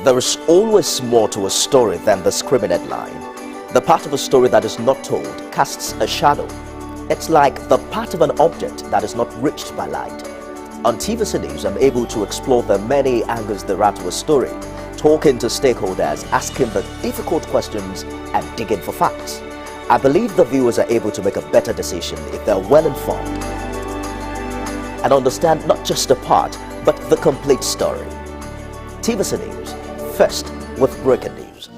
There is always more to a story than the screaming headline. The part of a story that is not told casts a shadow. It's like the part of an object that is not reached by light. On TVC News, I'm able to explore the many angles there are to a story, talking to stakeholders, asking the difficult questions, and digging for facts. I believe the viewers are able to make a better decision if they're well informed and understand not just a part, but the complete story. TVC News, first with breaking news.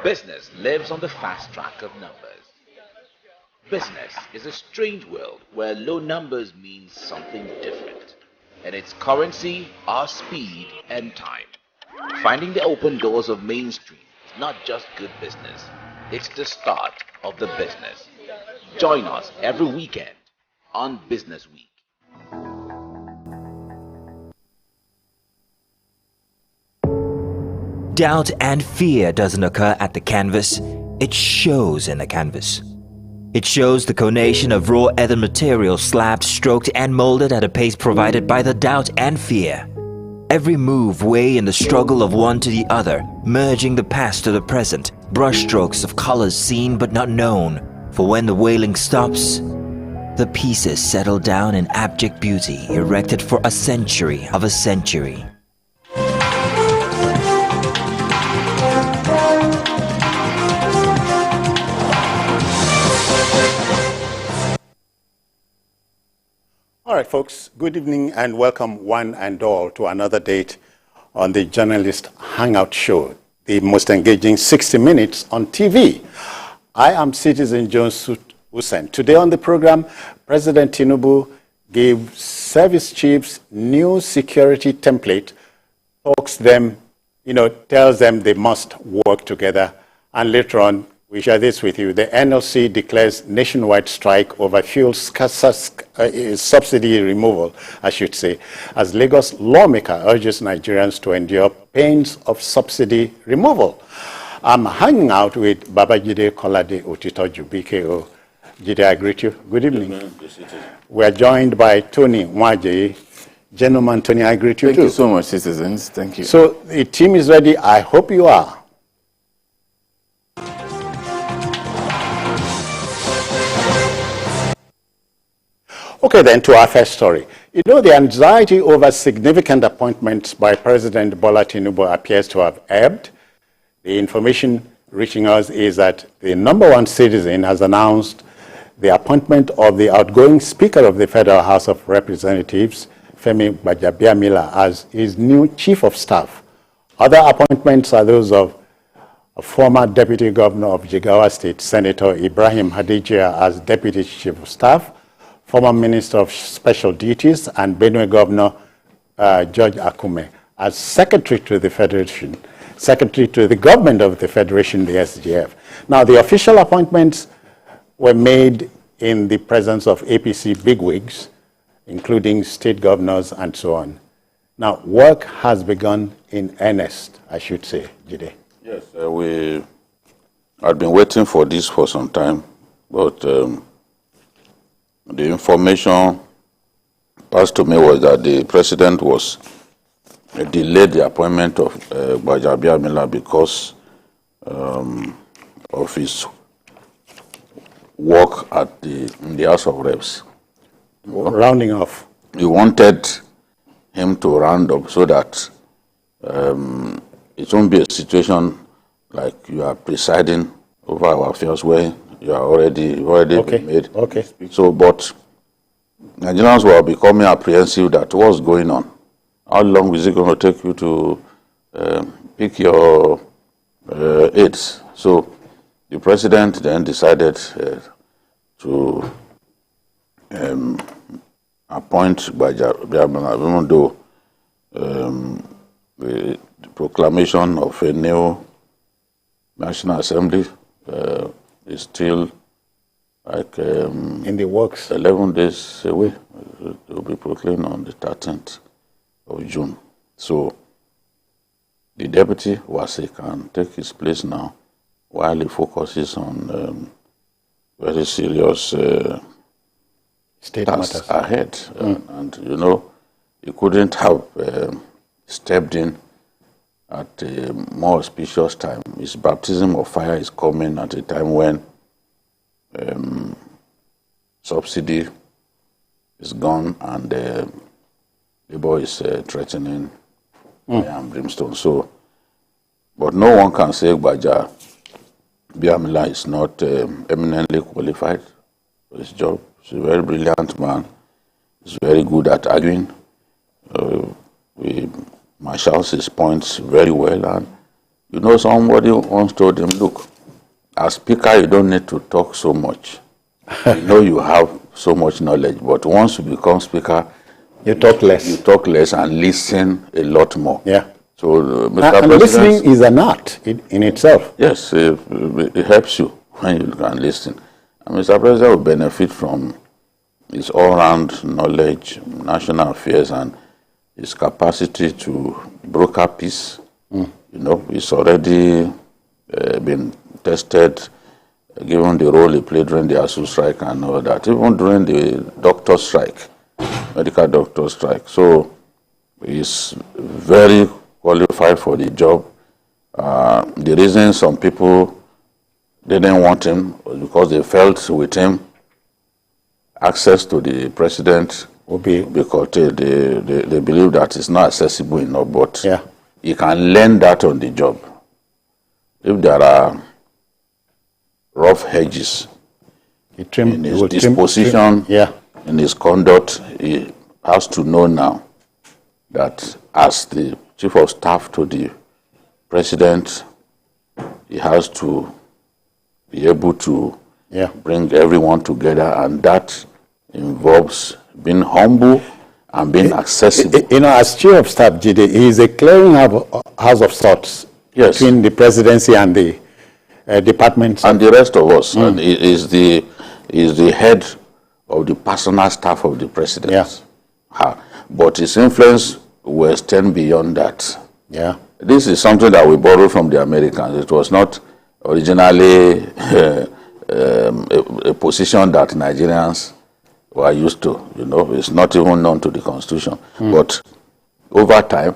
Business lives on the fast track of numbers. Business is a strange world where low numbers mean something different. And its currency are speed and time. Finding the open doors of mainstream is not just good business, it's the start of the business. Join us every weekend on Business Week. Doubt and fear doesn't occur at the canvas, it shows in the canvas. It shows the conation of raw earthen material slabbed, stroked and molded at a pace provided by the doubt and fear. Every move way in the struggle of one to the other, merging the past to the present, brushstrokes of colors seen but not known. For when the wailing stops, the pieces settle down in abject beauty erected for a century of a century. All right, folks, good evening and welcome one and all to another date on the Journalist Hangout Show, the most engaging 60 minutes on TV. I am Citizen Jones Hussein. Today on the program, President Tinubu gave service chiefs new security template, tells them they must work together, and later on, we share this with you. The NLC declares nationwide strike over fuel subsidy removal, I should say, as Lagos lawmaker urges Nigerians to endure pains of subsidy removal. I'm hanging out with Babajide Kolade Otitoju, BKO. Jide, I greet you. Good evening. We are joined by Tony Mwaje. Gentleman, Tony, I greet you too. Thank you so much, citizens. Thank you. So the team is ready. I hope you are. Okay, then to our first story. You know, the anxiety over significant appointments by President Bola Tinubu appears to have ebbed. The information reaching us is that the number one citizen has announced the appointment of the outgoing Speaker of the Federal House of Representatives, Femi Gbajabiamila, as his new Chief of Staff. Other appointments are those of a former Deputy Governor of Jigawa State, Senator Ibrahim Hadijia, as Deputy Chief of Staff, former Minister of Special Duties, and Benue Governor George Akume as Secretary to the Federation, Secretary to the Government of the Federation, the SGF. Now, the official appointments were made in the presence of APC bigwigs, including state governors and so on. Now, work has begun in earnest, I should say, Jide. Yes, we had been waiting for this for some time, but the information passed to me was that the president was delayed the appointment of Gbajabiamila because of his work in the House of Reps. Rounding off. He wanted him to round up so that it won't be a situation like you are presiding over our affairs where you are already okay. made. Okay. So, but Nigerians were becoming apprehensive that what's going on. How long is it going to take you to pick your aides? So, the president then decided to appoint Gbajabiamila, even though the proclamation of a new National Assembly is still like in the works. 11 days away. It will be proclaimed on the 13th of June. So the deputy Wase can take his place now while he focuses on very serious State tasks matters. ahead. And, you know, he couldn't have stepped in at a more auspicious time. His baptism of fire is coming at a time when subsidy is gone and Labour is threatening fire and brimstone. So, but no one can say Gbaja Biamila is not eminently qualified for his job. He's a very brilliant man. He's very good at arguing. He marshals his points very well. And, you know, somebody once told him, look, as speaker, you don't need to talk so much. You know you have so much knowledge, but once you become speaker, You talk less. you talk less and listen a lot more. Yeah. So, Mr. And President, listening is an art in itself. yes, it helps you when you can listen. And Mr. President will benefit from his all-round knowledge, national affairs, and his capacity to broker peace. You know, he's already been tested, given the role he played during the ASU strike and all that, even during the doctor strike, medical doctor strike. So he's very qualified for the job. The reason some people didn't want him was because they felt with him access to the president Will be because they believe that it's not accessible enough, but Yeah. he can learn that on the job. If there are rough hedges in his disposition, in his conduct, he has to know now that as the chief of staff to the president, he has to be able to bring everyone together, and that involves being humble and being accessible. You know, as chief of staff, Jide, he is a clearing house of sorts between the presidency and the departments. And the rest of us. And he is the head of the personal staff of the president. Yeah. But his influence will extend beyond that. Yeah. This is something that we borrowed from the Americans. It was not originally a position that Nigerians were used to. You know, it's not even known to the Constitution. But over time,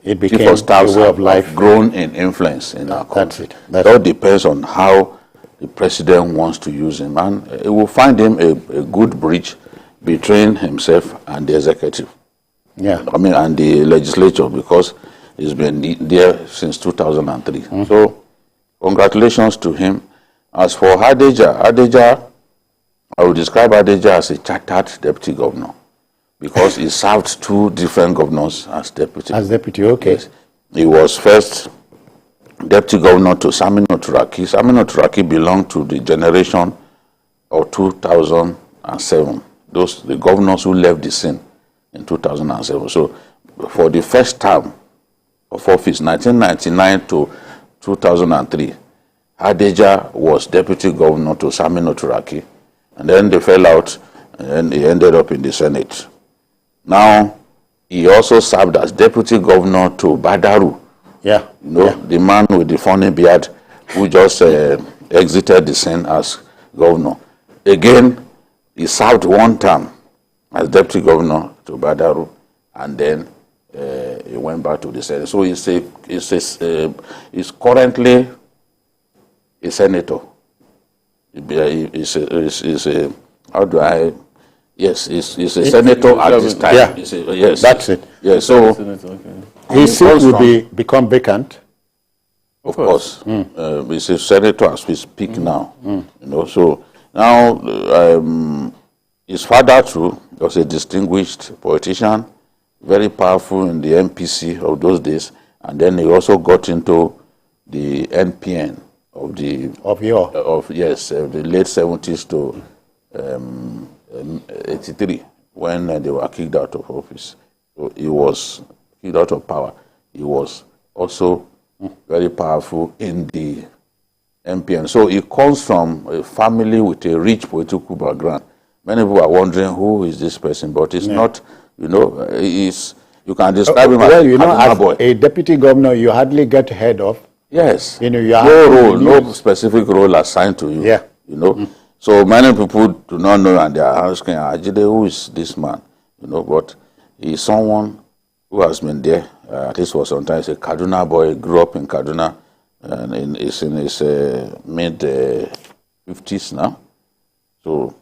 it became chief of staffs a way of have life. grown in influence in our country. That's it all depends on how the president wants to use him, and it will find him a good bridge between himself and the executive. Yeah. I mean, and the legislature, because he's been there since 2003. So, congratulations to him. As for Hadeja, I would describe Hadeja as a chartered deputy governor, because he served two different governors as deputy. As deputy, okay. Yes. He was first deputy governor to Saminu Turaki. Saminu Turaki belonged to the generation of 2007. Those the governors who left the scene in 2007. So, for the first term of office, 1999 to 2003, Hadeja was deputy governor to Saminu Turaki, and then they fell out, and then he ended up in the Senate. Now, he also served as deputy governor to Badaru. Yeah. You know, the man with the funny beard who just exited the scene as governor. Again, he served one term as deputy governor to Badaru, and then he went back to the Senate. So he's currently a senator. He's a senator at this time. Yeah. Yes. That's it. Yeah, so His seat will become vacant. of course. He's a senator as we speak now. You know, so now his father too was a distinguished politician, very powerful in the MPC of those days, and then he also got into the NPN of the the late 70s to 83 when they were kicked out of office. So he was kicked out of power. He was also very powerful in the MPN. So he comes from a family with a rich political background. Many people are wondering who is this person, but it's not. You know, you can describe him as a deputy governor, you hardly get head of. Yes. You know, no specific role assigned to you. Yeah. You know, So many people do not know, and they are asking, Ajide, who is this man? But he is someone who has been there, at least for some time. He's a Kaduna boy, grew up in Kaduna, and is in his mid-50s now. So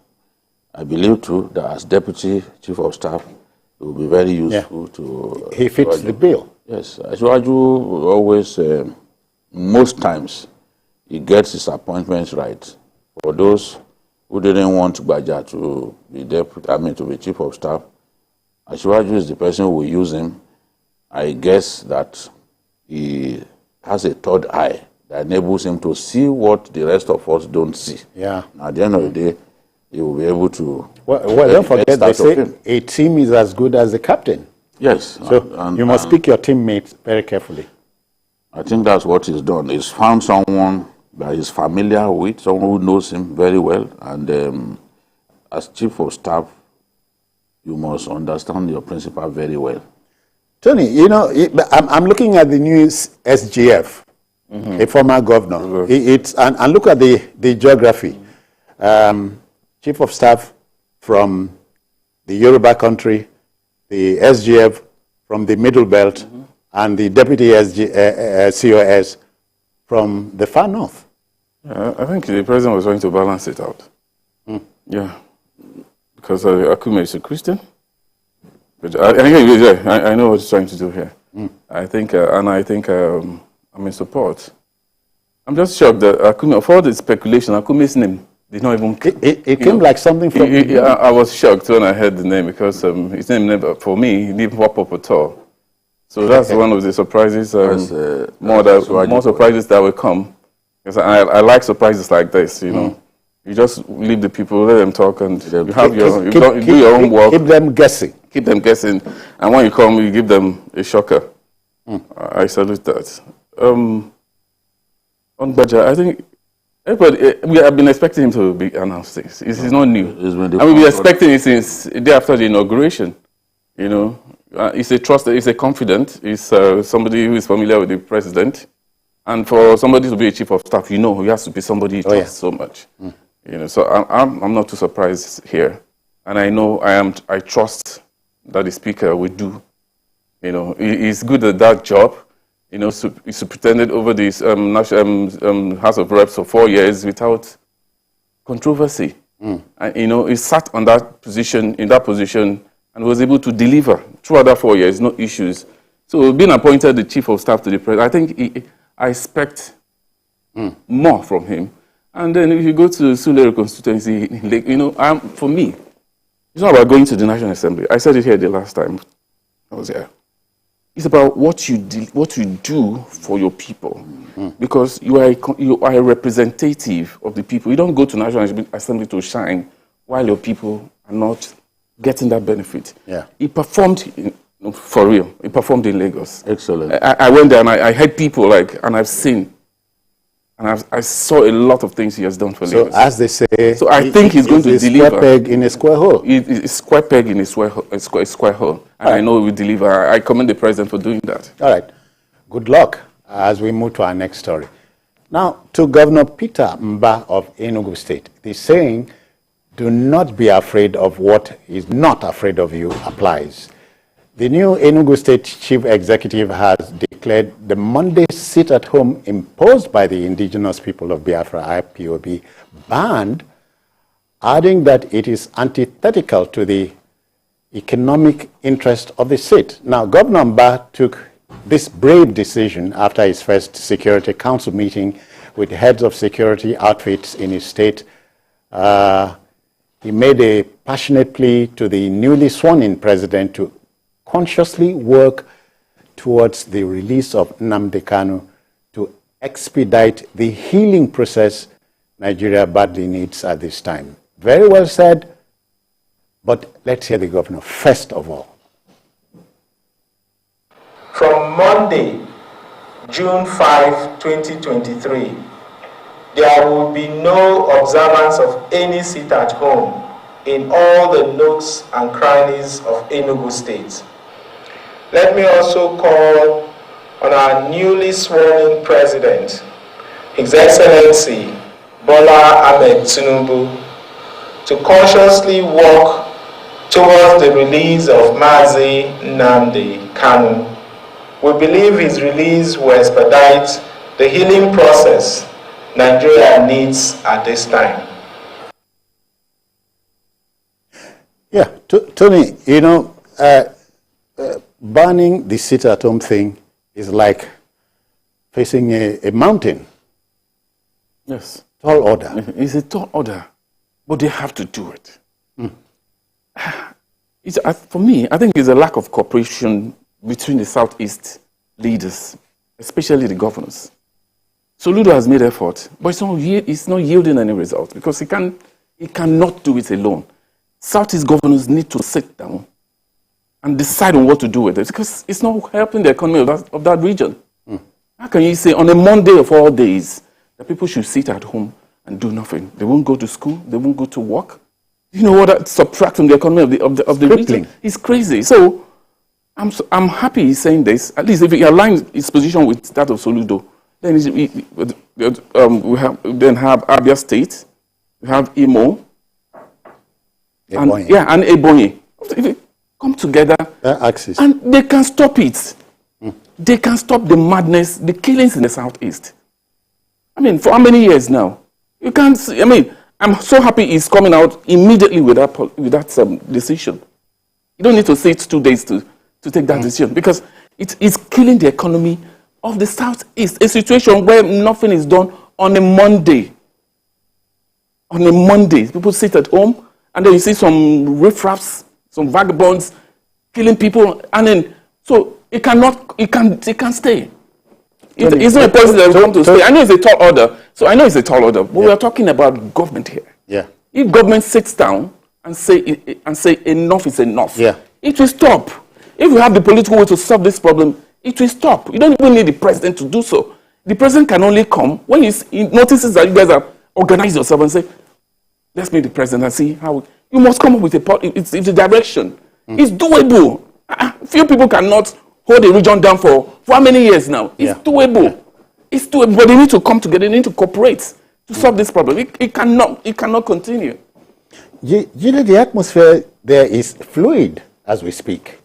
I believe, too, that as Deputy Chief of Staff, it will be very useful to... He fits the bill. Yes. Asiwaju always, most times, he gets his appointments right. For those who didn't want Gbaja to be to be Chief of Staff, Asiwaju is the person who will use him. I guess that he has a third eye that enables him to see what the rest of us don't see. Yeah. At the end of the day, he will be able to... Well, don't forget, they say a team is as good as the captain. Yes. So you must pick your teammates very carefully. I think that's what he's done. He's found someone that he's familiar with, someone who knows him very well. And as Chief of Staff, you must understand your principal very well. Tony, I'm looking at the new SGF, a former governor. And look at the geography. Chief of Staff from the Yoruba country, the SGF from the Middle Belt, and the Deputy COS from the far north. I think the president was trying to balance it out. Yeah, because Akume is a Christian. But I know what he's trying to do here. I think, I'm in support. I'm just shocked that Akume, for all the speculation, Akume's name did not even... It came like something from... I was shocked when I heard the name because his name never, for me, he didn't pop up at all. So that's one of the surprises, more surprises that will come. Because I like surprises like this, You just leave the people, let them talk, and you do your own work. Keep them guessing. Keep them guessing. And when you come, you give them a shocker. I salute that. On Gbaja, I think we have been expecting him to be announced this. It's not new. And we've been expecting it since the day after the inauguration. He's a trusted, he's a confidant, he's somebody who is familiar with the president. And for somebody to be a chief of staff, he has to be somebody he trusts so much. So I'm not too surprised here. And I trust that the speaker will do. He's good at that job. He superintended over this House of Reps for 4 years without controversy. And he sat on that position, and was able to deliver throughout that 4 years, no issues. So being appointed the chief of staff to the president, I think I expect more from him. And then if you go to Sulere constituency, for me, it's not about going to the National Assembly. I said it here the last time I was here. It's about what you do for your people, because you are a representative of the people. You don't go to National Assembly to shine while your people are not getting that benefit. Yeah. He performed for real. He performed in Lagos. Excellent. I went there and I heard people and I've seen, and I saw a lot of things he has done for Lagos. So as they say, so I think he's going to deliver. Square peg in a square hole. It's square peg in a square hole. And I know he will deliver. I commend the president for doing that. All right. Good luck as we move to our next story. Now, to Governor Peter Mba of Enugu State, the saying, do not be afraid of what is not afraid of you applies. The new Enugu State Chief Executive has declared the Monday sit-at-home imposed by the indigenous people of Biafra, IPOB, banned, adding that it is antithetical to the economic interest of the state. Now, Governor Mba took this brave decision after his first Security Council meeting with heads of security outfits in his state. He made a passionate plea to the newly sworn-in president to consciously work towards the release of Nnamdi Kanu to expedite the healing process Nigeria badly needs at this time. Very well said, but let's hear the governor first of all. From Monday, June 5, 2023, there will be no observance of any sit-at-home in all the nooks and crannies of Enugu State. Let me also call on our newly sworn-in president, His Excellency Bola Ahmed Tinubu, to cautiously walk towards the release of Mazi Nnamdi Kanu. We believe his release will expedite the healing process Nigeria needs at this time. Yeah, Tony, you know, banning the sit-at-home thing is like facing a mountain. Yes. Tall order. It's a tall order, but they have to do it. For me, I think it's a lack of cooperation between the Southeast leaders, especially the governors. Soludo has made effort, but it's not yielding any result because he cannot do it alone. Southeast governors need to sit down and decide on what to do with it because it's not helping the economy of that region. How can you say on a Monday of all days that people should sit at home and do nothing? They won't go to school, they won't go to work. You know what that subtracts from the economy of the region? It's crazy. So I'm happy he's saying this. At least if he aligns his position with that of Soludo, then we have Abia State, we have Imo, and Ebonyi. If they come together, and they can stop it. They can stop the madness, the killings in the Southeast. I mean, for how many years now? You can't see, I mean, I'm so happy he's coming out immediately with that decision. You don't need to say it's 2 days to take that decision because it is killing the economy of the Southeast, a situation where nothing is done on a Monday. On a Monday, people sit at home and then you see some riffraffs, some vagabonds killing people, and then so it can't stay. It's not a person that wants to stay. I know it's a tall order, but we are talking about government here. Yeah. If government sits down and say enough is enough, it will stop. If we have the political will to solve this problem, it will stop. You don't even need the president to do so. The president can only come when he notices that you guys are organized yourself and say, let's meet the president and see how. You must come up with it's a direction. It's doable. Few people cannot hold the region down for how many years now? It's doable. It's doable, but they need to come together. They need to cooperate to solve this problem. It cannot continue. You know, the atmosphere there is fluid as we speak.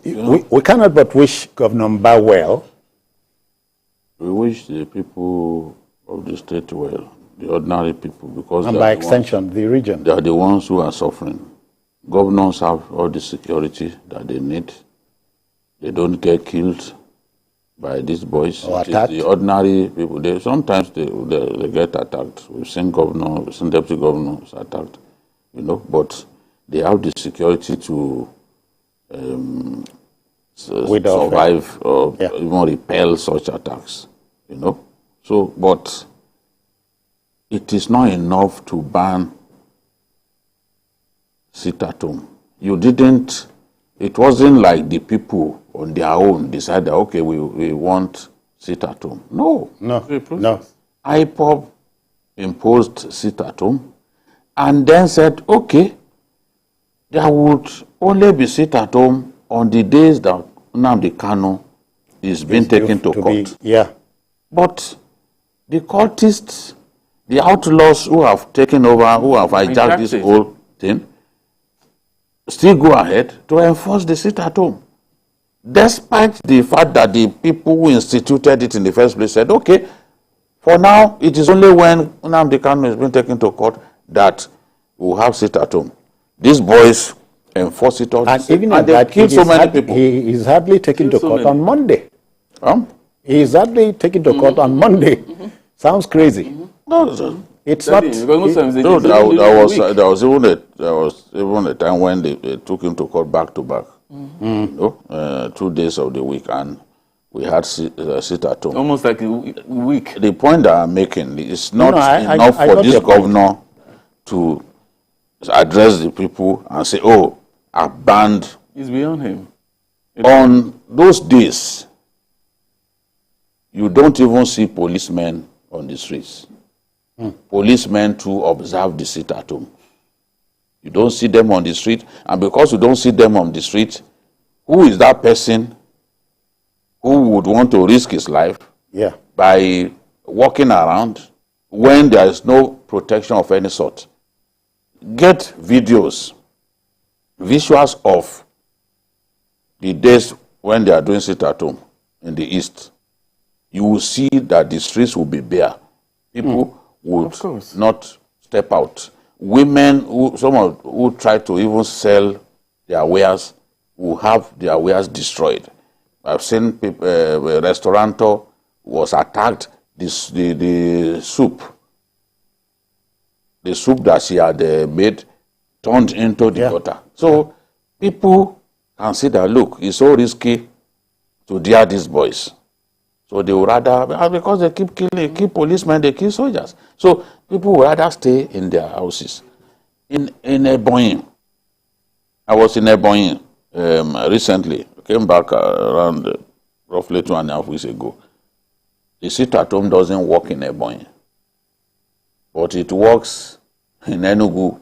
We cannot but wish Governor Mba well. We wish the people of the state well, the ordinary people, because and by extension, the region. They are the ones who are suffering. Governors have all the security that they need. They don't get killed by these boys. Or attacked. The ordinary people, sometimes they get attacked. We've seen deputy governors attacked, you know, but they have the security to survive or even repel such attacks, you know. So, but it is not enough to ban sit at home. It wasn't like the people on their own decided, okay, we want sit at home. No. IPOB imposed sit at home and then said, okay, there would only be sit at home on the days that Nnamdi Kanu is being taken to court. But the cultists, the outlaws who have taken over, who have hijacked this whole thing, still go ahead to enforce the sit at home. Despite the fact that the people who instituted it in the first place said, okay, for now, it is only when Nnamdi Kanu is being taken to court that we'll have sit at home. These boys enforce it all. And even and they kill so many people. He is hardly taken to court on Monday. He is hardly taken to court on Monday. Sounds crazy. No, it's not. There was even a time when they took him to court back to back. You know, 2 days of the week, and we had sit at home. Almost like a week. The point that I'm making is not enough for this governor to address the people and say, oh, I've banned. It's beyond him. On those days, you don't even see policemen on the streets. Policemen to observe the sit at home. You don't see them on the street, and because you don't see them on the street, who is that person who would want to risk his life by walking around when there is no protection of any sort. Get visuals of the days when they are doing sit at home in the east. You will see that the streets will be bare. People would not step out. Women, who try to even sell their wares, will have their wares destroyed. I've seen people, a restaurateur was attacked. The soup that she had made turned into the gutter. So people can see that, look, it's so risky to dare these boys. So they would rather, because they keep killing, keep policemen, they kill soldiers. So people would rather stay in their houses. In Ebonyi, I was in Ebonyi recently. I came back around roughly 2.5 weeks ago. The sit-at-home doesn't work in Ebonyi, but it works in Enugu.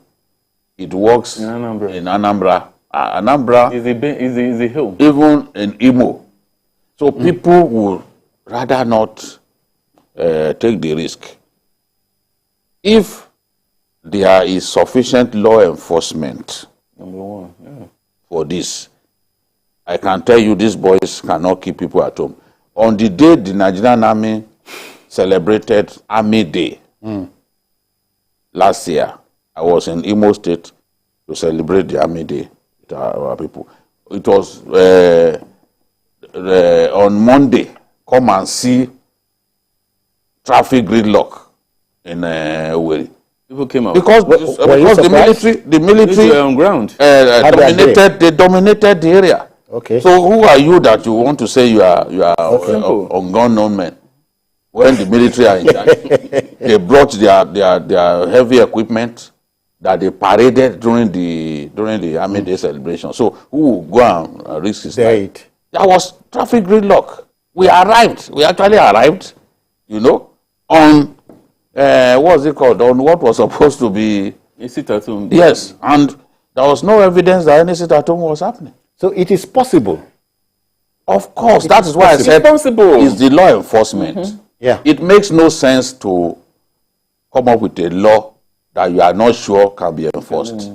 It works in Anambra. Anambra is a hill. Even in Imo. So people would rather not take the risk. If there is sufficient law enforcement for this, I can tell you these boys cannot keep people at home. On the day the Nigerian Army celebrated Army Day last year, I was in Imo State to celebrate the Army Day with our people. It was on Monday. Come and see traffic gridlock in Owerri. People came out because the military on ground dominated the area. Okay. So who are you that you want to say you are ungun men when the military are in charge? They brought their heavy equipment that they paraded during the Army Day celebration. So who will go and risk his life? That was traffic gridlock. We actually arrived, on what's it called? On what was supposed to be a sit-at-home. Yes, and there was no evidence that any sit-at-home was happening. So it is possible. Of course, that is why I said it's the law enforcement. Yeah. It makes no sense to come up with a law that you are not sure can be enforced.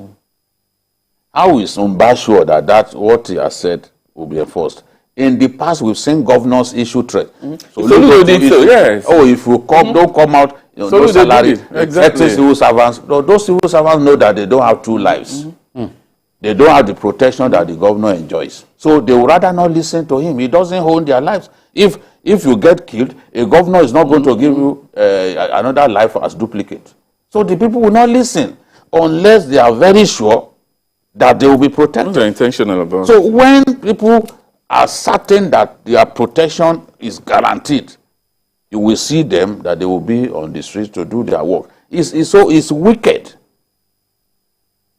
How is Umba sure that what he has said will be enforced? In the past, we've seen governors issue threats. Yes. Oh, if you don't come out, no salary. Exactly. Civil servants. Those civil servants know that they don't have two lives. They don't have the protection that the governor enjoys. So they would rather not listen to him. He doesn't own their lives. If you get killed, a governor is not going to give you another life as duplicate. So the people will not listen unless they are very sure that they will be protected. They're intentional about it. So when people are certain that their protection is guaranteed, you will see them that they will be on the streets to do their work. It's wicked.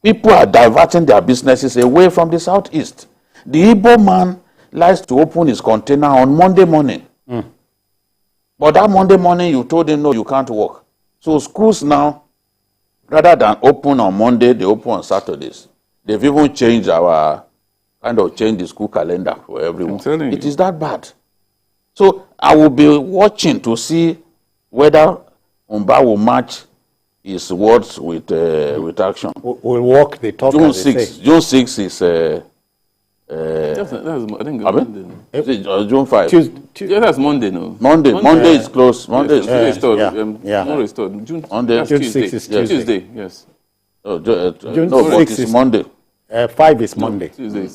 People are diverting their businesses away from the southeast. The Igbo man likes to open his container on Monday morning. But that Monday morning, you told him, no, you can't work. So schools now, rather than open on Monday, they open on Saturdays. They've even changed changed the school calendar for everyone. It is that bad. So I will be watching to see whether Umba will match his words with action. We'll walk the talk. June 6th. June 6th is I think June 5th. Tuesday. That's Monday, no? Monday is closed. Monday is restored. More restored. June 6th is Tuesday. Yes. June no, 6th is Monday. 5 is Monday. Tuesday.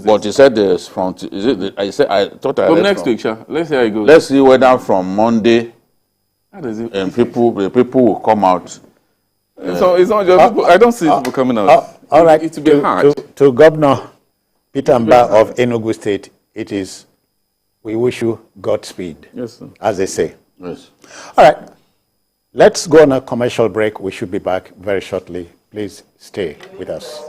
But he said there's from. I thought I from read next week, sure. Let's see how it goes. Let's see whether from Monday. How does it? And people will come out. So it's not just people. I don't see people coming out. All right. It will be hard. To Governor Peter Mba of Enugu State, it is, we wish you Godspeed, yes, sir. As they say. Yes. All right. Let's go on a commercial break. We should be back very shortly. Please stay with us.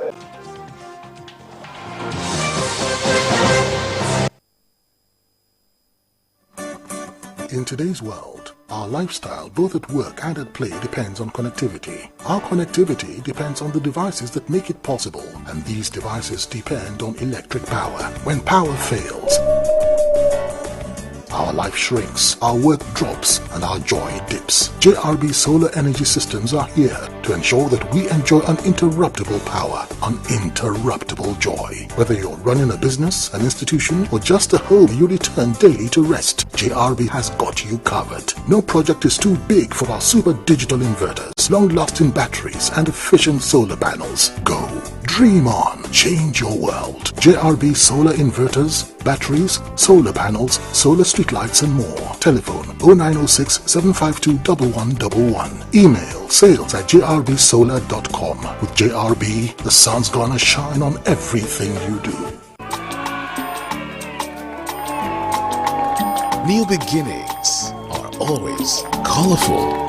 In today's world, our lifestyle, both at work and at play, depends on connectivity. Our connectivity depends on the devices that make it possible, and these devices depend on electric power. When power fails, our life shrinks, our work drops, and our joy dips. JRB Solar Energy Systems are here to ensure that we enjoy uninterruptible power, uninterruptible joy. Whether you're running a business, an institution, or just a home you return daily to rest, JRB has got you covered. No project is too big for our super digital inverters, long-lasting batteries, and efficient solar panels. Go. Dream on. Change your world. JRB Solar Inverters, batteries, solar panels, solar streetlights, and more. Telephone 0906 752 1111. Email sales@jrbsolar.com. With JRB, the sun's gonna shine on everything you do. New beginnings are always colorful.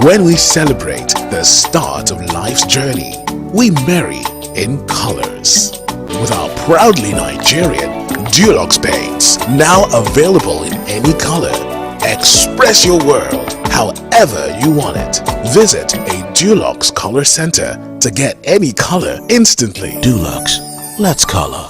When we celebrate the start of life's journey, we marry in colors. With our proudly Nigerian Dulux paints, now available in any color. Express your world however you want it. Visit a Dulux color center to get any color instantly. Dulux, let's color.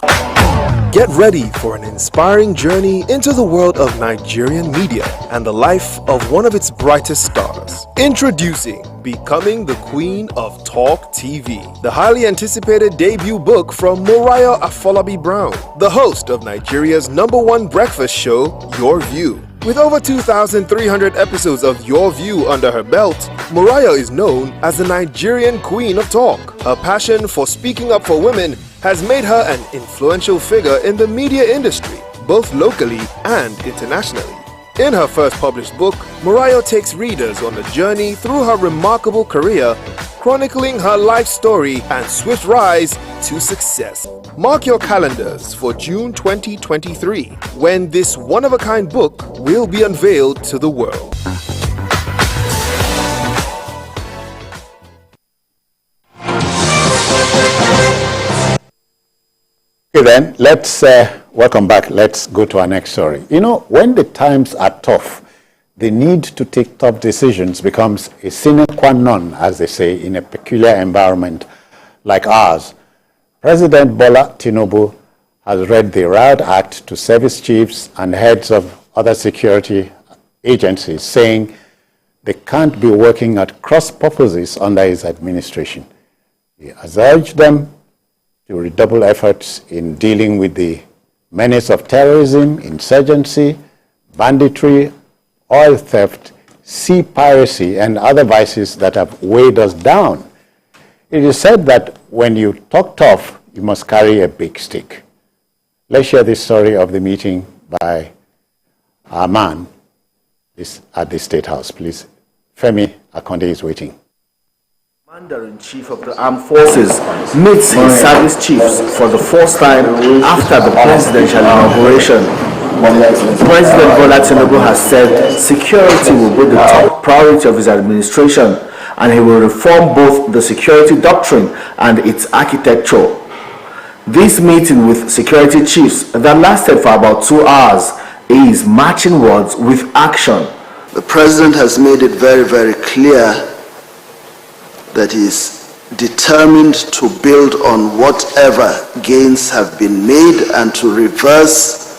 Get ready for an inspiring journey into the world of Nigerian media and the life of one of its brightest stars. Introducing Becoming the Queen of Talk TV, the highly anticipated debut book from Moriah Afolabi Brown, the host of Nigeria's #1 breakfast show, Your View. With over 2,300 episodes of Your View under her belt, Moriah is known as the Nigerian Queen of Talk. Her passion for speaking up for women has made her an influential figure in the media industry, both locally and internationally. In her first published book, Moriah takes readers on a journey through her remarkable career, chronicling her life story and swift rise to success. Mark your calendars for June 2023, when this one-of-a-kind book will be unveiled to the world. Okay then, let's welcome back. Let's go to our next story. You know, when the times are tough, the need to take tough decisions becomes a sine qua non, as they say, in a peculiar environment like ours. President Bola Tinubu has read the Riot Act to service chiefs and heads of other security agencies, saying they can't be working at cross purposes under his administration. He has urged them to redouble efforts in dealing with the menace of terrorism, insurgency, banditry, oil theft, sea piracy, and other vices that have weighed us down. It is said that when you talk tough, you must carry a big stick. Let's share this story of the meeting by our man at the State House, please. Femi Akonde is waiting. Commander-in-Chief of the Armed Forces meets his service chiefs for the first time after the presidential inauguration. President Bola Tinubu has said security will be the top priority of his administration, and he will reform both the security doctrine and its architecture. This meeting with security chiefs that lasted for about 2 hours is matching words with action. The president has made it very, very clear that he is determined to build on whatever gains have been made and to reverse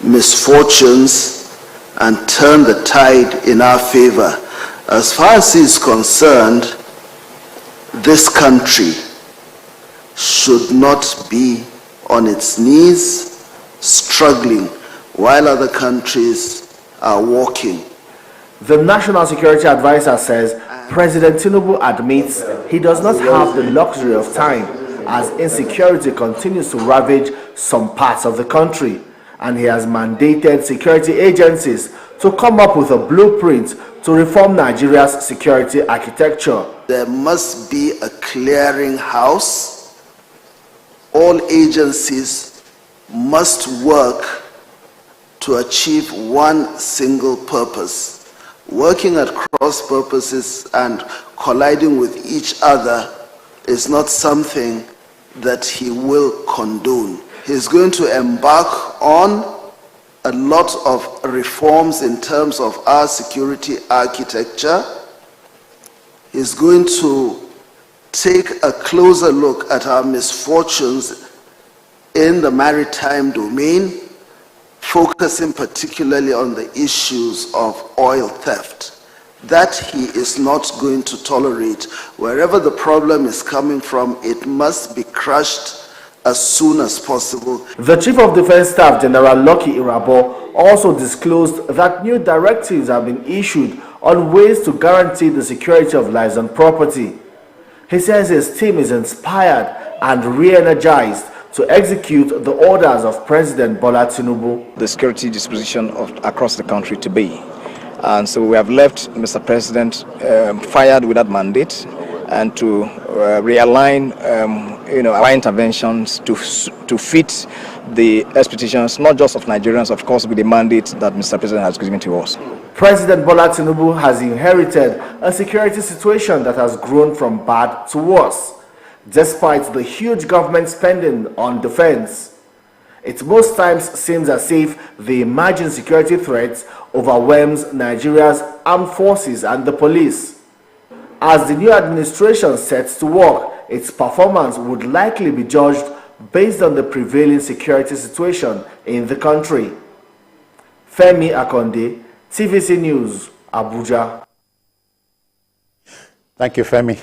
misfortunes and turn the tide in our favor. As far as he is concerned, this country should not be on its knees struggling while other countries are walking. The National Security Advisor says President Tinubu admits he does not have the luxury of time as insecurity continues to ravage some parts of the country, and he has mandated security agencies to come up with a blueprint to reform Nigeria's security architecture. There must be a clearinghouse. All agencies must work to achieve one single purpose. Working at cross purposes and colliding with each other is not something that he will condone. He's going to embark on a lot of reforms in terms of our security architecture. He's going to take a closer look at our misfortunes in the maritime domain, focusing particularly on the issues of oil theft, that he is not going to tolerate. Wherever the problem is coming from, it must be crushed as soon as possible. The Chief of Defense Staff, General Lucky Irabo, also disclosed that new directives have been issued on ways to guarantee the security of lives and property. He says his team is inspired and re-energized to execute the orders of President Bola Tinubu. The security disposition across the country to be. And so we have left Mr. President fired with that mandate and to realign our interventions to fit the expectations, not just of Nigerians, of course, with the mandate that Mr. President has given to us. President Bola Tinubu has inherited a security situation that has grown from bad to worse, despite the huge government spending on defense. It most times seems as if the emerging security threats overwhelms Nigeria's armed forces and the police. As the new administration sets to work, its performance would likely be judged based on the prevailing security situation in the country. Femi Akonde, TVC News, Abuja. Thank you, Femi.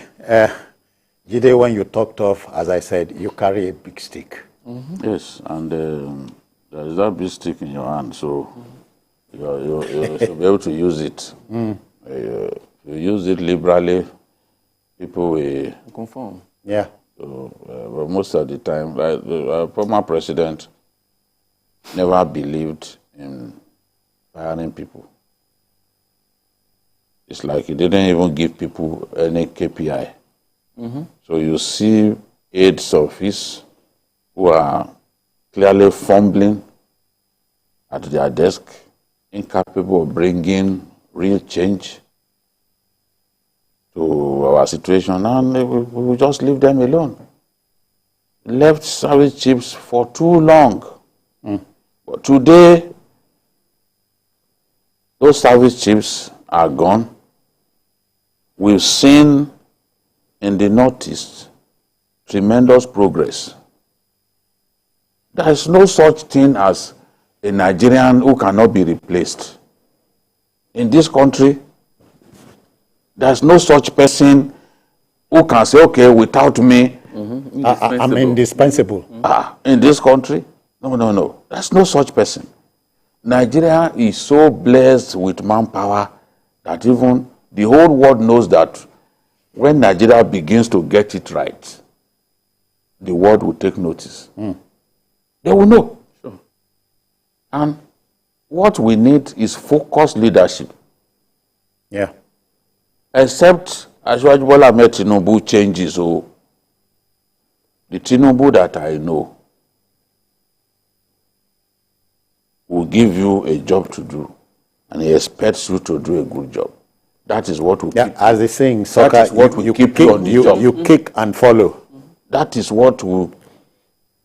Jide, when you talked of, as I said, you carry a big stick. Mm-hmm. Yes, and there is that big stick in your hand, so you should be able to use it. You use it liberally, people will conform. Yeah. So, but most of the time, like the former president never believed in firing people. It's like he didn't even give people any KPI. Mm-hmm. So you see aides of his who are clearly fumbling at their desk, incapable of bringing real change to our situation, and we just leave them alone. Left service chiefs for too long. But today, those service chiefs are gone. We've seen in the Northeast tremendous progress. There is no such thing as a Nigerian who cannot be replaced. In this country, there's no such person who can say, okay, without me, I'm indispensable. In this country? No. There's no such person. Nigeria is so blessed with manpower that even the whole world knows that when Nigeria begins to get it right, the world will take notice. They will know. Sure. And what we need is focused leadership. Yeah. Except Asiwaju Bola Ahmed Tinubu changes. So the Tinubu that I know will give you a job to do, and he expects you to do a good job. That is what we keep. As they say in soccer, that is what will keep you on the job. You kick and follow. That is what will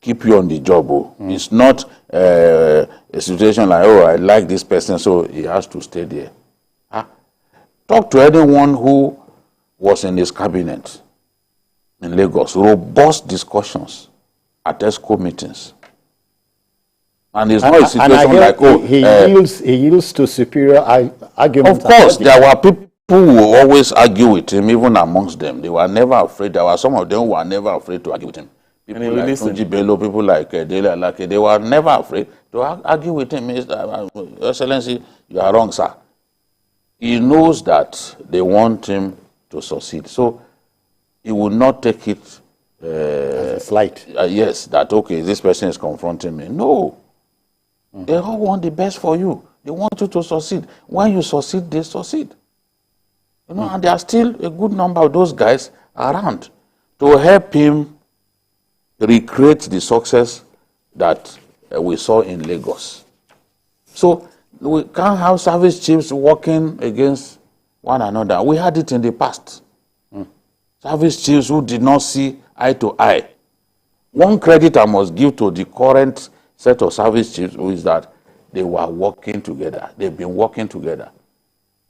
keep you on the job. It's not a situation like, oh, I like this person, so he has to stay there. Talk to anyone who was in his cabinet in Lagos. Robust discussions at ESCO meetings. And it's not a situation like, oh... He yields to superior arguments. Of course, there were people who always argue with him, even amongst them. They were never afraid. There were some of them who were never afraid to argue with him. People like Tunji Bello, people like Dele Alake, they were never afraid to argue with him. Excellency, you are wrong, sir. He knows that they want him to succeed. So he will not take it as a slight. Yes, that, okay, this person is confronting me. No. They all want the best for you. They want you to succeed. When you succeed, they succeed. You know, and there are still a good number of those guys around to help him recreate the success that we saw in Lagos. So we can't have service chiefs working against one another. We had it in the past. Service chiefs who did not see eye to eye. One credit I must give to the current set of service chiefs is that they were working together. They've been working together.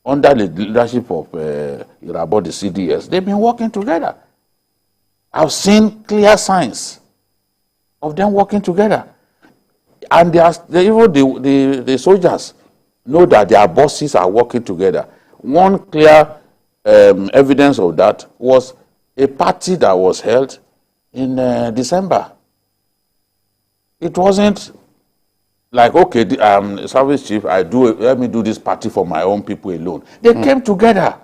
Under the leadership of Irabo, the CDS, they've been working together. I've seen clear signs of them working together. and even the soldiers know that their bosses are working together. One clear evidence of that was a party that was held in December. It wasn't like, okay, service chief, let me do this party for my own people alone. They came together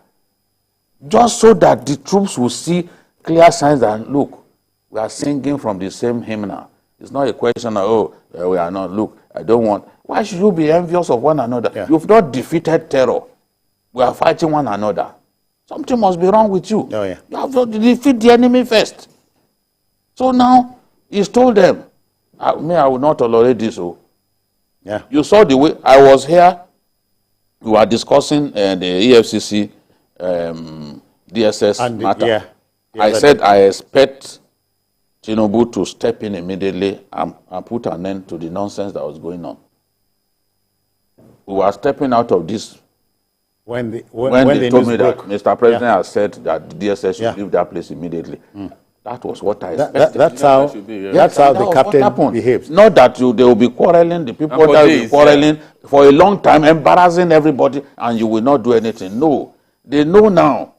just so that the troops will see clear signs that, look, we are singing from the same hymnal. It's not a question of, we are not. Look, I don't want. Why should you be envious of one another? Yeah. You've not defeated terror. We are fighting one another. Something must be wrong with you. Oh, yeah. You have to defeat the enemy first. So now, he's told them, I will not tolerate this. Oh. Yeah. You saw the way I was here. We were discussing the EFCC DSS matter. Yeah. I said I expect Tinubu to step in immediately and put an end to the nonsense that was going on. We were stepping out of this when they told me that Mr. President has said that the DSS should leave that place immediately. That was what I expected. That's how the captain behaves. Not that they will be quarreling, the people that will be quarreling for a long time, embarrassing everybody, and you will not do anything. No. They know now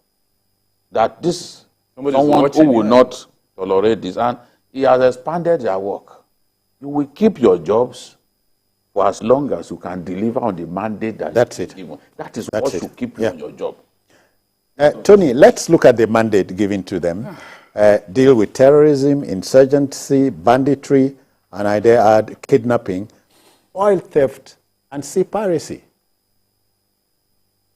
that this someone who will not tolerate this, and he has expanded their work. You will keep your jobs for as long as you can deliver on the mandate that's it. Given. That is what should keep you on your job. Tony, let's look at the mandate given to them. Deal with terrorism, insurgency, banditry, and I dare add kidnapping, oil theft, and sea piracy.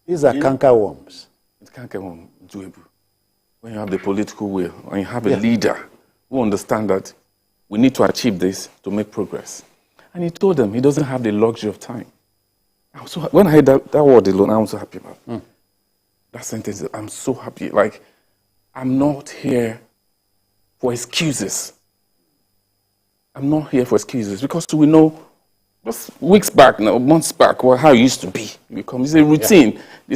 These are cankerworms. It's cankerworm doable. When you have the political will, when you have a leader who understands that we need to achieve this to make progress. And he told them he doesn't have the luxury of time. When I heard that word alone, I'm so happy about that sentence. I'm so happy. Like, I'm not here for excuses. I'm not here for excuses because we know just weeks back, now, months back, how it used to be. It's a routine. The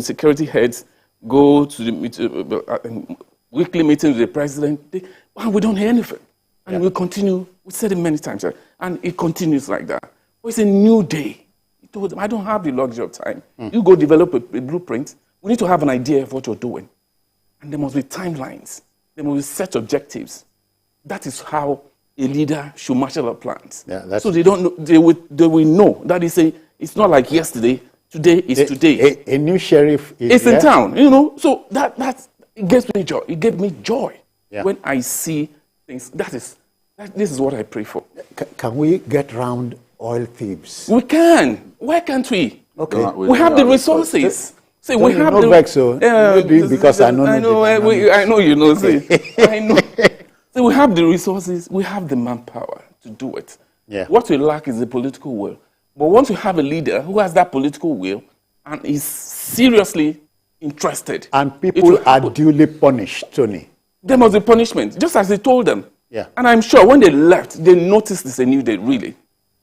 security heads go to the weekly meetings with the president. We don't hear anything. And we continue. We said it many times. And it continues like that. But it's a new day. He told them, I don't have the luxury of time. You go develop a blueprint. We need to have an idea of what you're doing. And there must be timelines. There must be set objectives. That is how a leader should marshal our plans. So they don't know, they will know that it's not like yesterday. Today is today. A new sheriff is in town, So that it gives me joy. It gave me joy when I see things. This is what I pray for. Can we get round oil thieves? We can. Why can't we? Okay. We have the resources. See, we have the because I know. I know you know. See, I know. So we have the resources. We have the manpower to do it. Yeah. What we lack is the political will. But once you have a leader who has that political will and is seriously interested, and people are duly punished, Tony. There must be punishment, just as they told them. Yeah. And I'm sure when they left, they noticed it's a new day, really.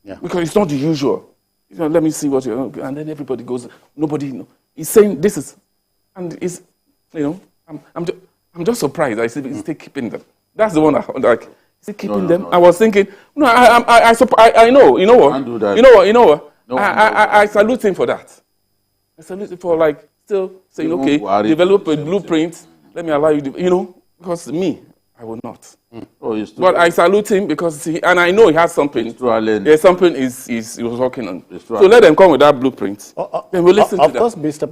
Yeah. Because it's not the usual. Let me see what you're doing. And then everybody goes, nobody knows. He's saying this is, and it's, I'm just surprised. I said, he's still keeping them. That's the one I like. Is he keeping them? I was thinking, I know. You know what? You know what? I salute him for that. I salute him for still saying, okay, develop a blueprint. Let me allow you, because me, I will not. But I salute him because and I know he has something. There's something he was working on. So let them come with that blueprint. Then we'll listen to that. Of course, Mr.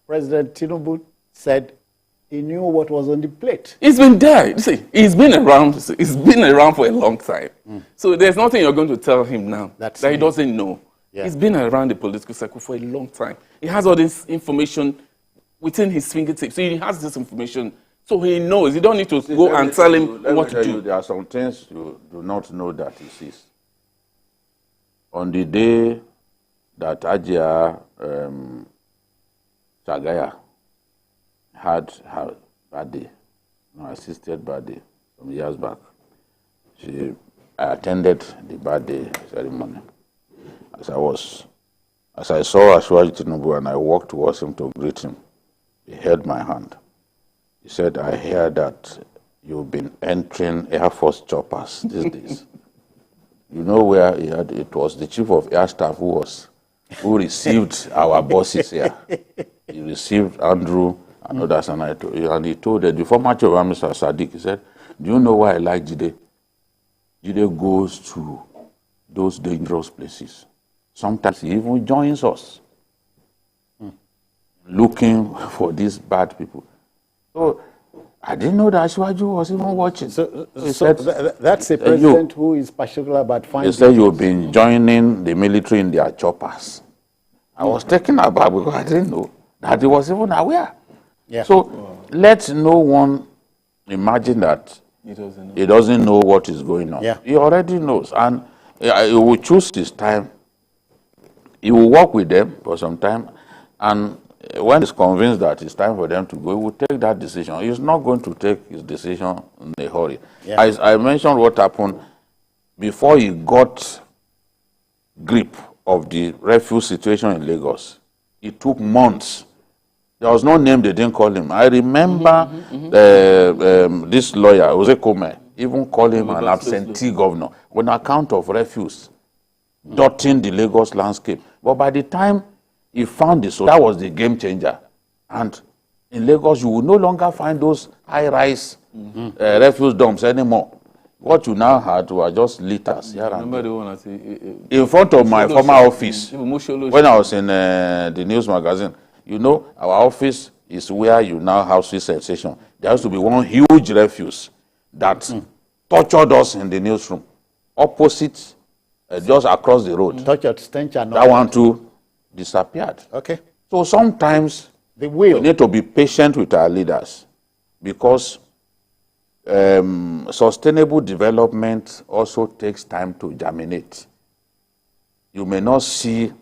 President Tinubu said he knew what was on the plate. He's been there. You see, he's been around. He's been around for a long time. So there's nothing you're going to tell him now that he doesn't know. Yeah. He's been around the political circle for a long time. He has all this information within his fingertips. So he has this information. So he knows. You don't need to go and tell him what to do. There are some things you do not know that he sees. On the day that Ajia Chagaya had her birthday, assisted birthday some years back, I attended the birthday ceremony. As I saw Ashwaji Tinubu and I walked towards him to greet him, he held my hand. He said, I hear that you've been entering Air Force choppers these days. You know where he had, it was the chief of air staff who received our bosses here. He received Andrew and others, and he told the former chief of army, Mr. Sadiq, he said, do you know why I like Jide? Jide goes to those dangerous places. Sometimes he even joins us, looking for these bad people. So I didn't know that Ashwaju was even watching. So said, that's a president who is particular about finding. He said you've been joining the military in their choppers. I was taken aback because I didn't know that he was even aware. Yeah. So let no one imagine that he doesn't know what is going on. Yeah. He already knows, and he will choose his time. He will work with them for some time, and when he's convinced that it's time for them to go, he will take that decision. He's not going to take his decision in a hurry. Yeah. I mentioned what happened before he got grip of the refugee situation in Lagos. It took months. There was no name they didn't call him. I remember this lawyer, Jose Kome, even called him an absentee governor on account of refuse dotting the Lagos landscape. But by the time he found this, so that was the game changer. And in Lagos, you will no longer find those high-rise refuse dumps anymore. What you now had were just litters here and there. In front of my former office, when I was in the news magazine, you know, our office is where you now have Swiss sensation. There used to be one huge refuse that tortured us in the newsroom, opposite, just across the road. Tortured stench and that one too disappeared. Okay. So sometimes we need to be patient with our leaders, because sustainable development also takes time to germinate. You may not see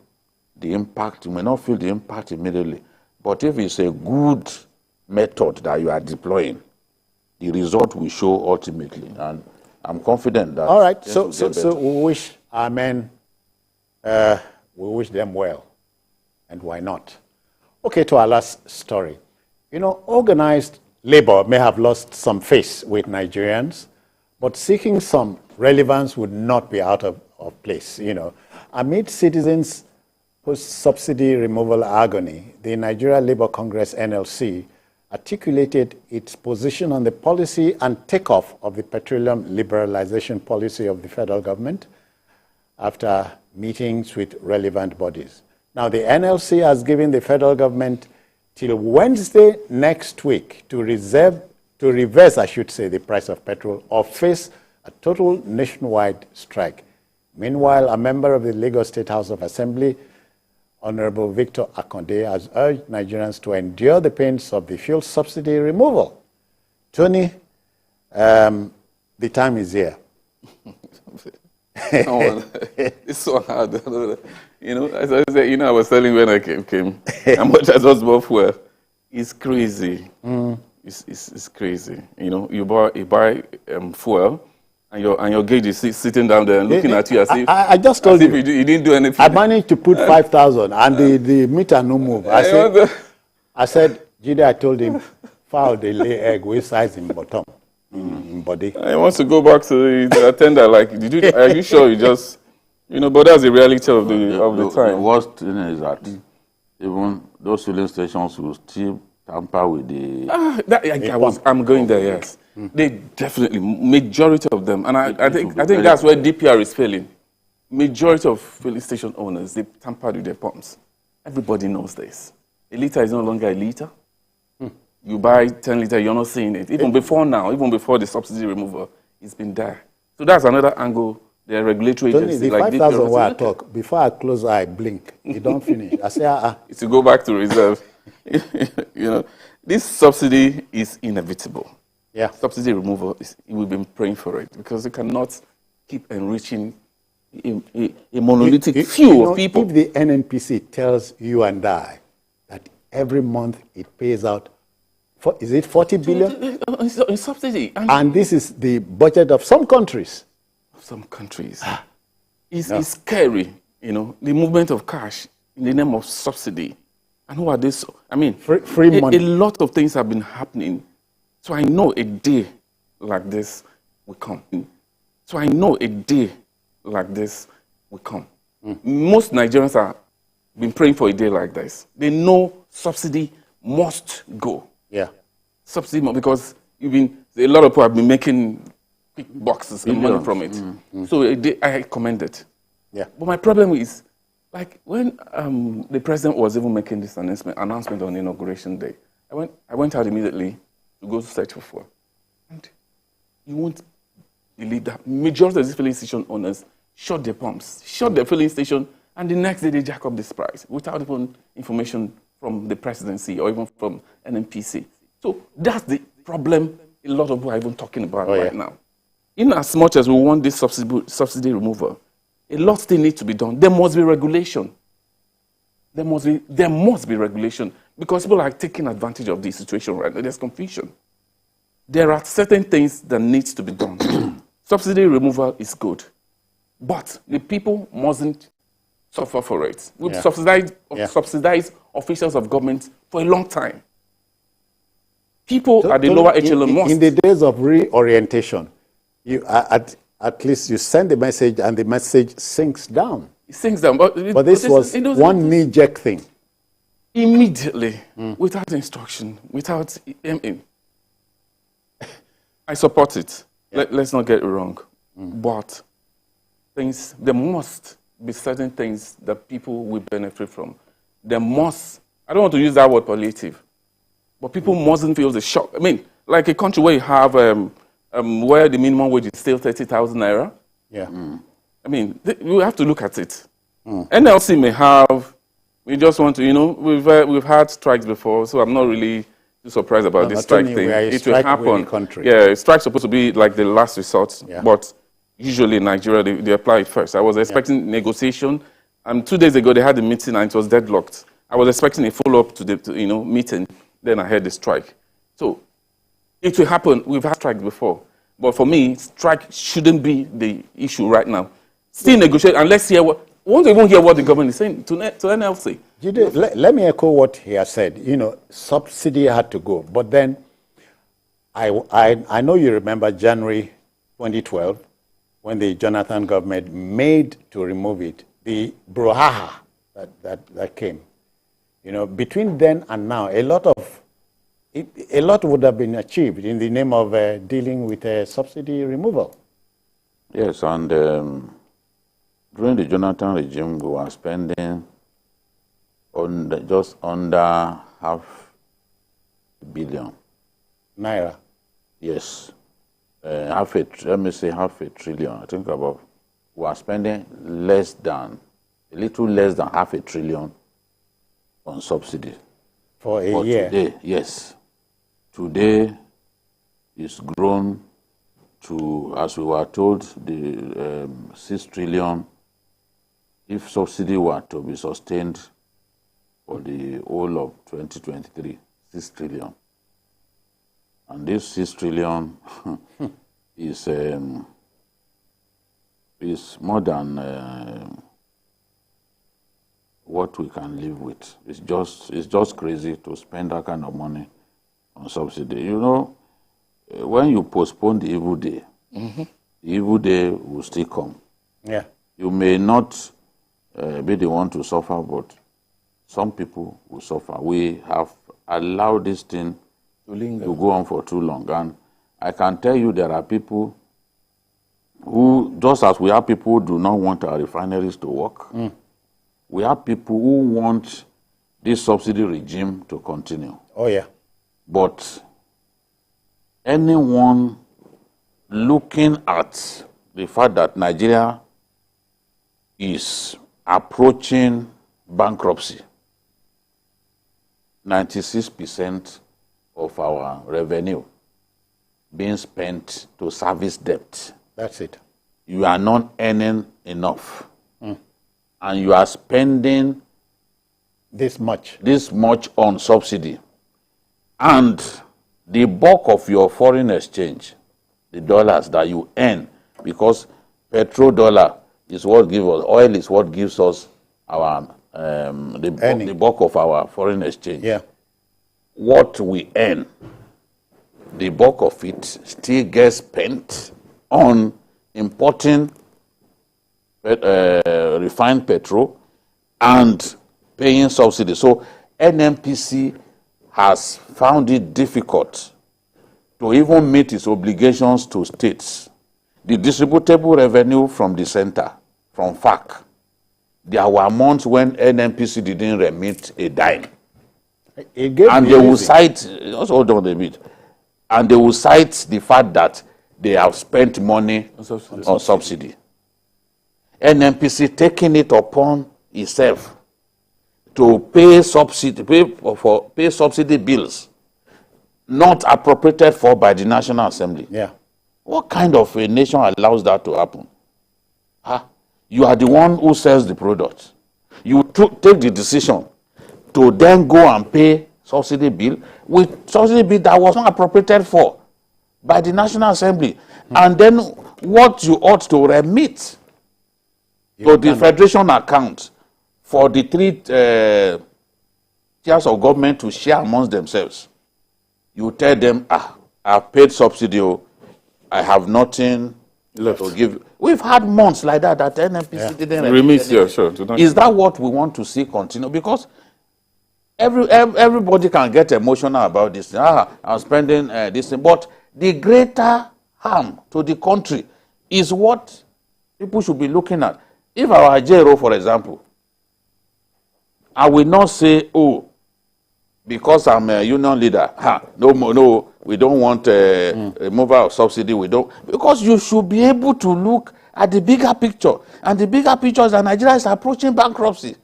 the impact, you may not feel the impact immediately, but if it's a good method that you are deploying, the result will show ultimately, and I'm confident that. All right, so we wish our men, we wish them well, and why not? Okay, to our last story. You know, organized labor may have lost some face with Nigerians, but seeking some relevance would not be out of place. You know, amid citizens' post-subsidy removal agony, the Nigeria Labour Congress (NLC) articulated its position on the policy and takeoff of the petroleum liberalization policy of the federal government after meetings with relevant bodies. Now, the NLC has given the federal government till Wednesday next week to reverse, I should say, the price of petrol or face a total nationwide strike. Meanwhile, a member of the Lagos State House of Assembly, Honorable Victor Akonde, has urged Nigerians to endure the pains of the fuel subsidy removal. Tony, the time is here. It's so hard. You know, as I said, you know, I was telling when I came how much I just bought fuel. It's crazy. It's crazy. You know, you buy fuel, and your gauge is sitting down there and looking at you as if I just told you you didn't do anything. I managed to put 5,000 and the meter no move. I said, Jide, I told him, fowl they lay egg with size in bottom, in body. I want to go back to the attendant. Like, are you sure you just, you know? But that's the reality of the time. The worst thing is that even those filling stations will still tamper with the. I'm going there. Yes, they definitely, majority of them, and I think that's where DPR is failing. Majority of filling station owners, they tampered with their pumps. Everybody knows this. A liter is no longer a liter. You buy 10 liters, you're not seeing it. Even before now, even before the subsidy removal, it's been there. So that's another angle. The regulatory agency, the 5,000 where I talk, before I close eye, blink. You don't finish. I say, It's to go back to reserve. You know, this subsidy is inevitable. Yeah. Subsidy removal, we've been praying for it, because you cannot keep enriching a monolithic few of people. If the NNPC tells you and I that every month it pays out, is it 40 billion? In subsidy. And this is the budget of some countries. Some countries. It's scary, you know, the movement of cash in the name of subsidy. And who are they? I mean, free money. A lot of things have been happening. So I know a day like this will come. So I know a day like this will come. Most Nigerians have been praying for a day like this. They know subsidy must go. Yeah. Subsidy, because a lot of people have been making big boxes and money from it. So I commend it. Yeah. But my problem is, like when the president was even making this announcement on inauguration day, I went out immediately to go to search for fuel. And you won't believe that majority of these filling station owners shut their pumps, shut their filling station, and the next day they jack up this price without even information from the presidency or even from NNPC. So that's the problem a lot of people are even talking about right now. In as much as we want this subsidy removal, a lot still needs to be done. There must be regulation. There must be regulation because people are taking advantage of the situation right now. There's confusion. There are certain things that needs to be done. Subsidy removal is good, but the people mustn't suffer for it. We've subsidized officials of government for a long time. People at the lower echelon must. In the days of reorientation, you at least you send a message and the message sinks down. It sinks down. But this was one knee-jerk thing. Immediately, without instruction, without aiming. I support it. Let's not get it wrong. But there must be certain things that people will benefit from. There must, I don't want to use that word palliative, but people mustn't feel the shock. I mean, like a country where you have, where the minimum wage is still 30,000 naira. Yeah. I mean, we have to look at it. NLC may have, we just want to, we've had strikes before, so I'm not really too surprised about this strike thing. It will happen. Yeah, strike's supposed to be like the last resort, but usually in Nigeria, they apply it first. I was expecting negotiation, and 2 days ago they had a meeting and it was deadlocked. I was expecting a follow-up to the meeting, then I had the strike. So it will happen. We've had strikes before. But for me, strike shouldn't be the issue right now. Still negotiate, and let's hear we won't even hear what the government is saying to NLC. Let me echo what he has said. Subsidy had to go. But then, I know you remember January 2012, when the Jonathan government made to remove it, the brouhaha that came. Between then and now, a lot would have been achieved in the name of dealing with subsidy removal. Yes, and during the Jonathan regime, we were spending just under $500 billion. Naira? Yes. Let me say $500 billion. I think about, we are spending a little less than $500 billion on subsidy. For a year? Today, yes. Today, it's grown to, as we were told, the 6 trillion. If subsidy were to be sustained for the whole of 2023, 6 trillion. And this 6 trillion is more than what we can live with. It's just crazy to spend that kind of money on subsidy. When you postpone the evil day, the evil day will still come. Yeah. You may not be the one to suffer, but some people will suffer. We have allowed this thing to go on for too long. And I can tell you there are people who, just as we have people who do not want our refineries to work, we have people who want this subsidy regime to continue. Oh, yeah. But anyone looking at the fact that Nigeria is approaching bankruptcy, 96% of our revenue being spent to service debt. That's it. You are not earning enough. And you are spending this much on subsidy. And the bulk of your foreign exchange, the dollars that you earn, because petrodollar is what gives us, oil is what gives us our the bulk of our foreign exchange. Yeah. What we earn, the bulk of it still gets spent on importing refined petrol and paying subsidy. So NNPC has found it difficult to even meet its obligations to states. The distributable revenue from the center, from FAC, there were months when NNPC didn't remit a dime. And they will cite, just hold on a bit, and they will cite the fact that they have spent money on subsidy. NNPC taking it upon itself to pay subsidy, pay subsidy bills not appropriated for by the National Assembly. Yeah. What kind of a nation allows that to happen? You are the one who sells the product. You take the decision to then go and pay subsidy bill with subsidy bill that was not appropriated for by the National Assembly. And then what you ought to remit to the Federation account for the three tiers of government to share amongst themselves. You tell them, I've paid subsidy, I have nothing left to give. We've had months like that NNPC didn't remit. Yeah, sure. Is that what we want to see continue? Because everybody can get emotional about this. I'm spending this thing. But the greater harm to the country is what people should be looking at. If our JRO, for example, I will not say, because I'm a union leader, no, we don't want a removal of subsidy. We don't, because you should be able to look at the bigger picture, and the bigger picture is that Nigeria is approaching bankruptcy.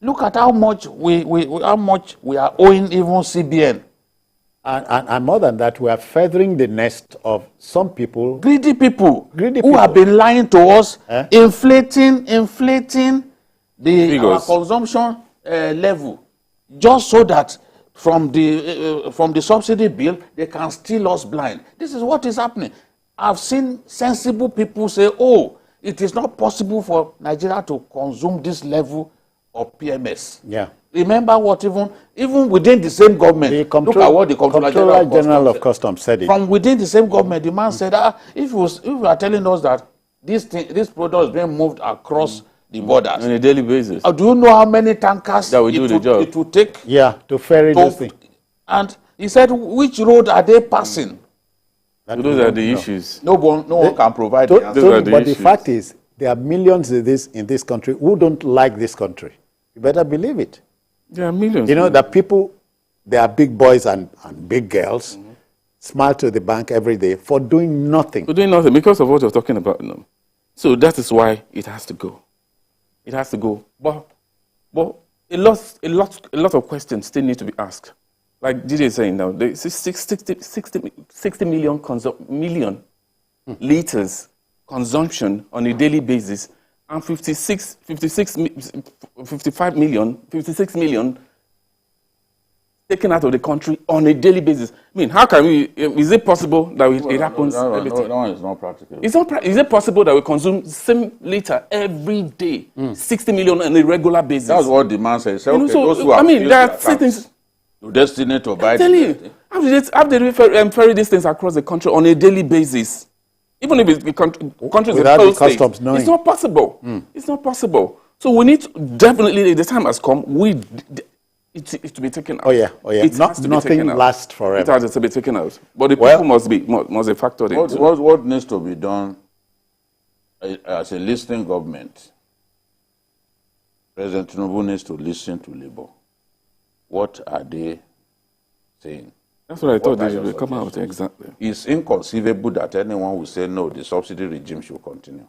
Look at how much we are owing even CBN. And more than that, we are feathering the nest of some people. Greedy people who have been lying to us, inflating our consumption level, just so that from the subsidy bill, they can steal us blind. This is what is happening. I've seen sensible people say, it is not possible for Nigeria to consume this level of PMS. Yeah. Remember what even within the same government, look at what the Comptroller General of Customs said. From within the same government, the man said, if you are telling us that this product is being moved across the borders on a daily basis, do you know how many tankers that will do the job? It will take? Yeah, to ferry this thing. And he said, which road are they passing? Those are the issues. No one can provide the answer. But the fact is, there are millions in this country who don't like this country. You better believe it. There are millions. You know, that people, they are big boys and big girls, smile to the bank every day for doing nothing. For doing nothing, because of what you're talking about. No. So that is why it has to go. It has to go. But a lot of questions still need to be asked. Like DJ is saying now, the 60 million liters consumption on a daily basis, and 56 million taken out of the country on a daily basis. I mean, how can we, is it possible that it happens every day? No, it's not practical. Is it possible that we consume the same liter every day, 60 million on a regular basis? That's what the man says. Okay, so, there are things you're destined to buy. I'm telling you, how do they ferry these things across the country on a daily basis? Even if it's the countries without the customs knowing. It's not possible. It's not possible. So we need to, definitely, the time has come, it to be taken out. Oh yeah. Nothing lasts forever. It has to be taken out. But the people must be factored in. What needs to be done as a listening government? President Tinubu needs to listen to Labour. What are they saying? That's what I thought they would come out, exactly. It's inconceivable that anyone will say, no, the subsidy regime should continue.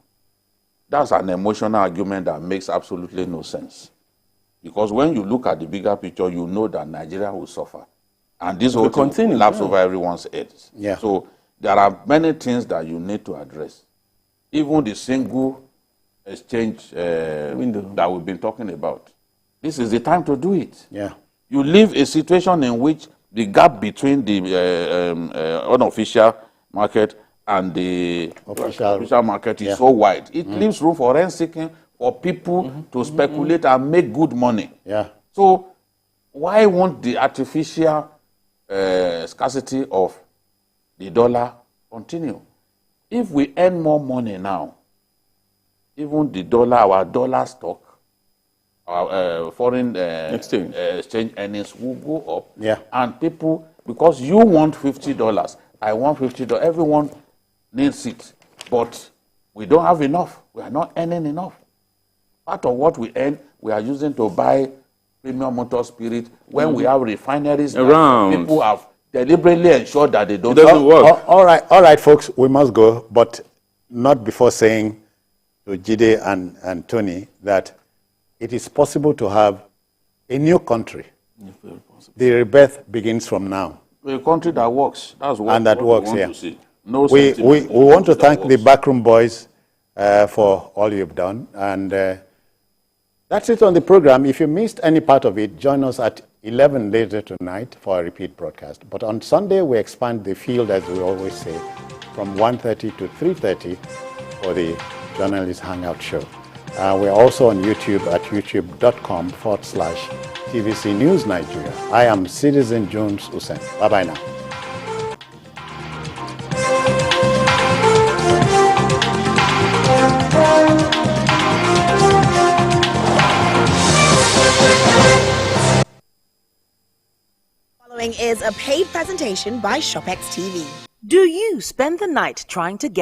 That's an emotional argument that makes absolutely no sense. Because when you look at the bigger picture, you know that Nigeria will suffer. And this will continue collapse over everyone's heads. Yeah. So there are many things that you need to address. Even the single exchange window that we've been talking about. This is the time to do it. Yeah. You leave a situation in which the gap between the unofficial market and the official market is so wide. It leaves room for rent-seeking, for people to speculate and make good money. Yeah. So why won't the artificial scarcity of the dollar continue? If we earn more money now, even the dollar, our dollar stock, our foreign exchange earnings will go up. Yeah. And people, because you want $50, I want $50, everyone needs it. But we don't have enough. We are not earning enough. Part of what we earn, we are using to buy premium motor spirit when we have refineries around. People have deliberately ensured that they don't. It doesn't work. All right, folks, we must go, but not before saying to Jide and Tony that it is possible to have a new country. The rebirth begins from now. A country that works. That's what, and that what works, we want yeah. to see. No we want to thank the works. Backroom Boys for all you've done. And that's it on the program. If you missed any part of it, join us at 11 later tonight for a repeat broadcast. But on Sunday, we expand the field, as we always say, from 1:30 to 3:30 for the Journalist Hangout show. We're also on YouTube at youtube.com/TVC News Nigeria. I am Citizen Jones Usain. Bye-bye now. Following is a paid presentation by ShopX TV. Do you spend the night trying to get